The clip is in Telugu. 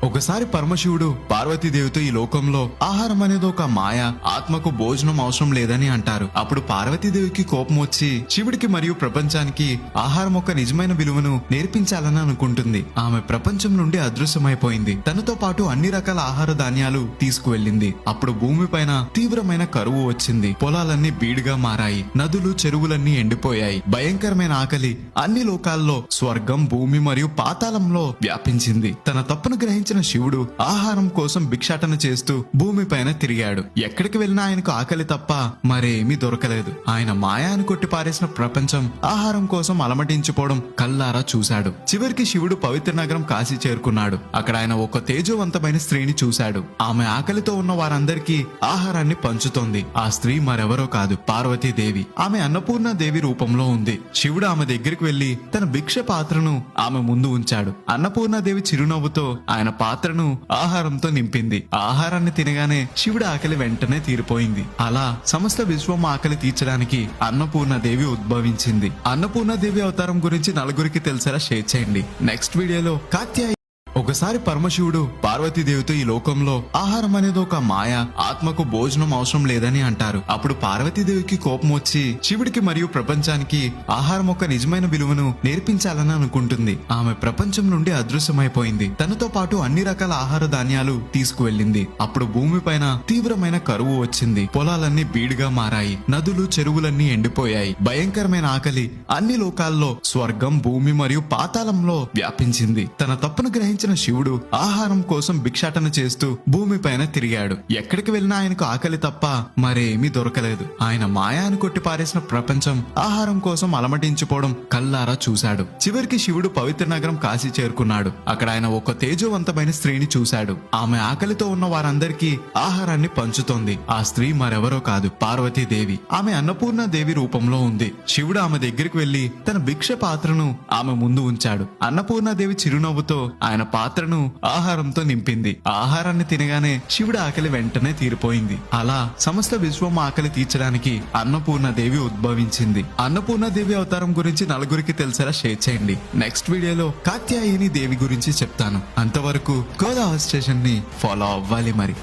ఒకసారి పరమశివుడు పార్వతీదేవితో ఈ లోకంలో ఆహారం అనేది ఒక మాయ, ఆత్మకు భోజనం అవసరం లేదని అంటారు. అప్పుడు పార్వతీదేవికి కోపం వచ్చి శివుడికి మరియు ప్రపంచానికి ఆహారం ఒక నిజమైన విలువను నేర్పించాలని అనుకుంటుంది. ఆమె ప్రపంచం నుండి అదృశ్యమైపోయింది. తనతో పాటు అన్ని రకాల ఆహార ధాన్యాలు తీసుకువెళ్ళింది. అప్పుడు భూమిపైన తీవ్రమైన కరువు వచ్చింది. పొలాలన్నీ బీడుగా మారాయి. నదులు చెరువులన్నీ ఎండిపోయాయి. భయంకరమైన ఆకలి అన్ని లోకాల్లో, స్వర్గం, భూమి మరియు పాతాళంలో వ్యాపించింది. తన తప్పును గ్రహించిన శివుడు ఆహారం కోసం భిక్షాటన చేస్తూ భూమిపైన తిరిగాడు. ఎక్కడికి వెళ్ళినా ఆయనకు ఆకలి తప్ప మరేమీ దొరకలేదు. ఆయన మాయాన్ని కొట్టి పారేసిన ప్రపంచం ఆహారం కోసం అలమటించిపోవడం కల్లారా చూశాడు. చివరికి శివుడు పవిత్ర నగరం కాశీ చేరుకున్నాడు. అక్కడ ఆయన ఒక తేజోవంతమైన స్త్రీని చూశాడు. ఆమె ఆకలితో ఉన్న వారందరికీ ఆహారాన్ని పంచుతోంది. ఆ స్త్రీ మరెవరో కాదు, పార్వతీదేవి. ఆమె అన్నపూర్ణాదేవి రూపంలో ఉంది. శివుడు ఆమె దగ్గరికి వెళ్లి తన భిక్ష పాత్రను ఆమె ముందు ఉంచాడు. అన్నపూర్ణాదేవి చిరునవ్వుతో ఆయన పాత్రను ఆహారంతో నింపింది. ఆహారాన్ని తినగానే శివుడి ఆకలి వెంటనే తీరిపోయింది. అలా సమస్త విశ్వం ఆకలి తీర్చడానికి అన్నపూర్ణాదేవి ఉద్భవించింది. అన్నపూర్ణాదేవి అవతారం గురించి నలుగురికి తెలిసేలా షేర్ చేయండి. నెక్స్ట్ వీడియోలో కాత్యాయని. ఒకసారి పరమశివుడు పార్వతీదేవితో ఈ లోకంలో ఆహారం అనేది ఒక మాయ, ఆత్మకు భోజనం అవసరం లేదని అంటారు. అప్పుడు పార్వతీదేవికి కోపం వచ్చి శివుడికి మరియు ప్రపంచానికి ఆహారం ఒక నిజమైన విలువను నేర్పించాలని అనుకుంటుంది. ఆమె ప్రపంచం నుండి అదృశ్యమైపోయింది. తనతో పాటు అన్ని రకాల ఆహార ధాన్యాలు తీసుకువెళ్ళింది. అప్పుడు భూమిపైన తీవ్రమైన కరువు వచ్చింది. పొలాలన్నీ బీడుగా మారాయి. నదులు చెరువులన్నీ ఎండిపోయాయి. భయంకరమైన ఆకలి అన్ని లోకాల్లో, స్వర్గం, భూమి మరియు పాతాళంలో వ్యాపించింది. తన తప్పును గ్రహించిన శివుడు ఆహారం కోసం భిక్షాటన చేస్తూ భూమిపైన తిరిగాడు. ఎక్కడికి వెళ్ళినా ఆయనకు ఆకలి తప్ప మరేమీ దొరకలేదు. ఆయన మాయాన్ని కొట్టి పారేసిన ప్రపంచం ఆహారం కోసం అలమటించిపోవడం కల్లారా చూశాడు. చివరికి శివుడు పవిత్ర నగరం కాశీ చేరుకున్నాడు. అక్కడ ఆయన ఒక తేజోవంతమైన స్త్రీని చూశాడు. ఆమె ఆకలితో ఉన్న వారందరికీ ఆహారాన్ని పంచుతోంది. ఆ స్త్రీ మరెవరో కాదు, పార్వతీదేవి. ఆమె అన్నపూర్ణాదేవి రూపంలో ఉంది. శివుడు ఆమె దగ్గరికి వెళ్లి తన భిక్ష పాత్రను ఆమె ముందు ఉంచాడు. అన్నపూర్ణాదేవి చిరునవ్వుతో ఆయన పాత్రను ఆహారంతో నింపింది. ఆహారాన్ని తినగానే శివుడి ఆకలి వెంటనే తీరిపోయింది. అలా సమస్త విశ్వం ఆకలి తీర్చడానికి అన్నపూర్ణాదేవి ఉద్భవించింది. అన్నపూర్ణాదేవి అవతారం గురించి నలుగురికి తెలిసేలా షేర్ చేయండి. నెక్స్ట్ వీడియోలో కాత్యాయని దేవి గురించి చెప్తాను. అంతవరకు గోదావరి స్టేషన్ ని ఫాలో అవ్వాలి మరి.